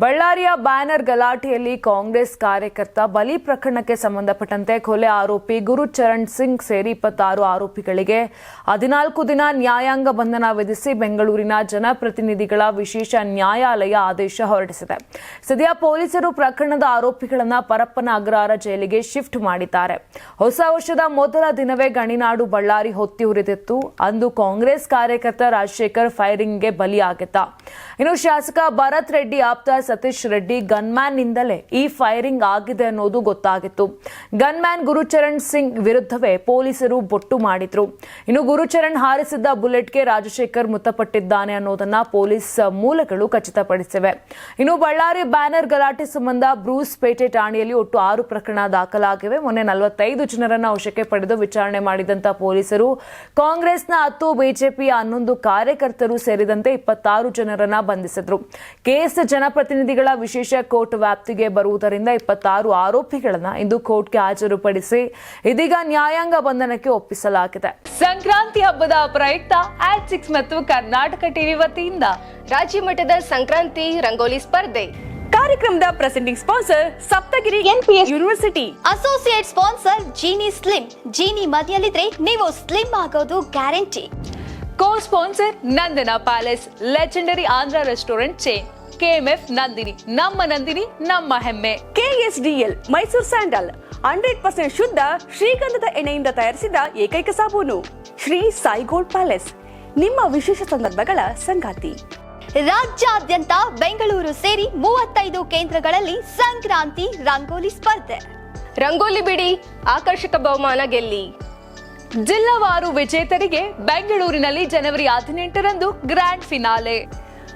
ಬಳ್ಳಾರಿಯ ಬ್ಯಾನರ್ ಗಲಾಟೆಯಲ್ಲಿ ಕಾಂಗ್ರೆಸ್ ಕಾರ್ಯಕರ್ತ ಬಲಿ ಪ್ರಕರಣಕ್ಕೆ ಸಂಬಂಧಪಟ್ಟಂತೆ ಕೊಲೆ ಆರೋಪಿ ಗುರುಚರಣ್ ಸಿಂಗ್ ಸೇರಿ 26 ಆರೋಪಿಗಳಿಗೆ 14 ದಿನ ನ್ಯಾಯಾಂಗ ಬಂಧನ ವಿಧಿಸಿ ಬೆಂಗಳೂರಿನ ಜನಪ್ರತಿನಿಧಿಗಳ ವಿಶೇಷ ನ್ಯಾಯಾಲಯ ಆದೇಶ ಹೊರಡಿಸಿದೆ. ಸದ್ಯ ಪೊಲೀಸರು ಪ್ರಕರಣದ ಆರೋಪಿಗಳನ್ನು ಪರಪ್ಪನ ಅಗ್ರಹಾರ ಜೈಲಿಗೆ ಶಿಫ್ಟ್ ಮಾಡಿದ್ದಾರೆ. ಹೊಸ ವರ್ಷದ ಮೊದಲ ದಿನವೇ ಗಣಿನಾಡು ಬಳ್ಳಾರಿ ಹೊತ್ತಿ ಉರಿದಿತ್ತು. ಅಂದು ಕಾಂಗ್ರೆಸ್ ಕಾರ್ಯಕರ್ತ ರಾಜಶೇಖರ್ ಫೈರಿಂಗ್ಗೆ ಬಲಿಯಾಗಿದ್ದ. ಇನ್ನು ಶಾಸಕ ಭರತ್ ರೆಡ್ಡಿ ಆಪ್ತ ಸತೀಶ್ ರೆಡ್ಡಿ ಗನ್ಮ್ಯಾನ್ ನಿಂದಲೇ ಈ ಫೈರಿಂಗ್ ಆಗಿದೆ ಅನ್ನೋದು ಗೊತ್ತಾಗಿತ್ತು. ಗನ್ಮ್ಯಾನ್ ಗುರುಚರಣ್ ಸಿಂಗ್ ವಿರುದ್ಧವೇ ಪೊಲೀಸರು ಬೊಟ್ಟು ಮಾಡಿದ್ರು. ಇನ್ನು ಗುರುಚರಣ್ ಹಾರಿಸಿದ್ದ ಬುಲೆಟ್ಗೆ ರಾಜಶೇಖರ್ ಮೃತಪಟ್ಟಿದ್ದಾನೆ ಅನ್ನೋದನ್ನ ಪೊಲೀಸ್ ಮೂಲಗಳು ಖಚಿತಪಡಿಸಿವೆ. ಇನ್ನು ಬಳ್ಳಾರಿ ಬ್ಯಾನರ್ ಗಲಾಟೆ ಸಂಬಂಧ ಬ್ರೂಸ್ ಪೇಟೆ ಠಾಣೆಯಲ್ಲಿ ಒಟ್ಟು 6 ಪ್ರಕರಣ ದಾಖಲಾಗಿವೆ. ಮೊನ್ನೆ 45 ಜನರನ್ನ ವಶಕ್ಕೆ ಪಡೆದು ವಿಚಾರಣೆ ಮಾಡಿದಂತ ಪೊಲೀಸರು ಕಾಂಗ್ರೆಸ್ನ 10, ಬಿಜೆಪಿಯ 11 ಕಾರ್ಯಕರ್ತರು ಸೇರಿದಂತೆ 26 ಜನರನ್ನ ಬಂಧಿಸಿದ್ರು. ಕೇಸ್ ಜನಪ್ರತಿನಿಧಿಗಳ ವಿಶೇಷ ಕೋರ್ಟ್ ವ್ಯಾಪ್ತಿಗೆ ಬರುವುದರಿಂದ 26 ಆರೋಪಿಗಳನ್ನ ಇಂದು ಕೋರ್ಟ್ಗೆ ಹಾಜರುಪಡಿಸಿ ಇದೀಗ ನ್ಯಾಯಾಂಗ ಬಂಧನಕ್ಕೆ ಒಪ್ಪಿಸಲಾಗಿದೆ. ಸಂಕ್ರಾಂತಿ ಹಬ್ಬದ ಪ್ರಯುಕ್ತ ಆಟ್6 ಮತ್ತು ಕರ್ನಾಟಕ ಟಿವಿ ವತಿಯಿಂದ ರಾಜ್ಯ ಮಟ್ಟದ ಸಂಕ್ರಾಂತಿ ರಂಗೋಲಿ ಸ್ಪರ್ಧೆ. ಕಾರ್ಯಕ್ರಮದ presenting sponsor Saptagiri NPS university. Associate sponsor Jeeni slim. Jeeni ಮನೆಯಲ್ಲಿದ್ರೆ ನೀವು ಸ್ಲಿಮ್ ಆಗೋದು guarantee. Co sponsor Nandana palace, legendary Andhra restaurant chain. KMF Nandini, ನಮ್ಮ ನಂದಿನಿ ನಮ್ಮ ಹೆಮ್ಮೆ. KSDL ಮೈಸೂರು ಸ್ಯಾಂಡಲ್ 100% ಶುದ್ಧ ಶ್ರೀಗಂಧದ ಎಣ್ಣೆಯಿಂದ ತಯಾರಿಸಿದ ಏಕೈಕ ಸಾಬೂನು. ಶ್ರೀ ಸಾಯಿ ಗೋಲ್ಡ್ ಪ್ಯಾಲೇಸ್, ನಿಮ್ಮ ವಿಶೇಷ ಸಂದರ್ಭಗಳ ಸಂಗಾತಿ. ರಾಜ್ಯಾದ್ಯಂತ ಬೆಂಗಳೂರು ಸೇರಿ 35 ಕೇಂದ್ರಗಳಲ್ಲಿ ಸಂಕ್ರಾಂತಿ ರಂಗೋಲಿ ಸ್ಪರ್ಧೆ. ರಂಗೋಲಿ ಬಿಡಿ, ಆಕರ್ಷಕ ಬಹುಮಾನ ಗೆಲ್ಲಿ. ಜಿಲ್ಲಾವಾರು ವಿಜೇತರಿಗೆ ಬೆಂಗಳೂರಿನಲ್ಲಿ ಜನವರಿ 18ರಂದು ಗ್ರ್ಯಾಂಡ್ ಫಿನಾಲೆ.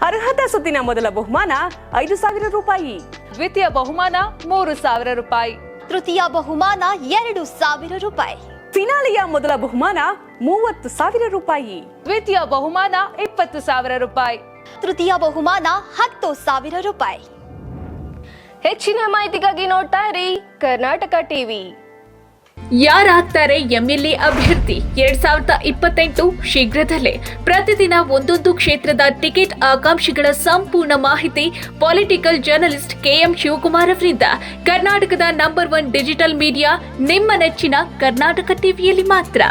ಅರ್ಹತಾ ಸುತ್ತಿನ ಮೊದಲ ಬಹುಮಾನ 5,000 ರೂಪಾಯಿ, ದ್ವಿತೀಯ ಬಹುಮಾನ 3,000 ರೂಪಾಯಿ, ತೃತೀಯ ಬಹುಮಾನ 2,000 ರೂಪಾಯಿ, ಫಿನಾಲೆಯ ಮೊದಲ ಬಹುಮಾನ 30,000 ರೂಪಾಯಿ, ದ್ವಿತೀಯ ಬಹುಮಾನ 20,000 ರೂಪಾಯಿ, ತೃತೀಯ ಬಹುಮಾನ 10,000 ರೂಪಾಯಿ. ಹೆಚ್ಚಿನ ಮಾಹಿತಿಗಾಗಿ ನೋಡ್ತಾ ಇರಿ ಕರ್ನಾಟಕ ಟಿವಿ. ಯಾರಾಗ್ತಾರೆ ಎಂಎಲ್ಎ ಅಭ್ಯರ್ಥಿ 2028 ಶೀಘ್ರದಲ್ಲೇ. ಪ್ರತಿದಿನ ಒಂದೊಂದು ಕ್ಷೇತ್ರದ ಟಿಕೆಟ್ ಆಕಾಂಕ್ಷಿಗಳ ಸಂಪೂರ್ಣ ಮಾಹಿತಿ ಪೊಲಿಟಿಕಲ್ ಜರ್ನಲಿಸ್ಟ್ KM ಶಿವಕುಮಾರ್ ಅವರಿಂದ. ಕರ್ನಾಟಕದ ನಂಬರ್ 1 ಡಿಜಿಟಲ್ ಮೀಡಿಯಾ ನಿಮ್ಮ ನೆಚ್ಚಿನ ಕರ್ನಾಟಕ ಟಿವಿಯಲ್ಲಿ ಮಾತ್ರ.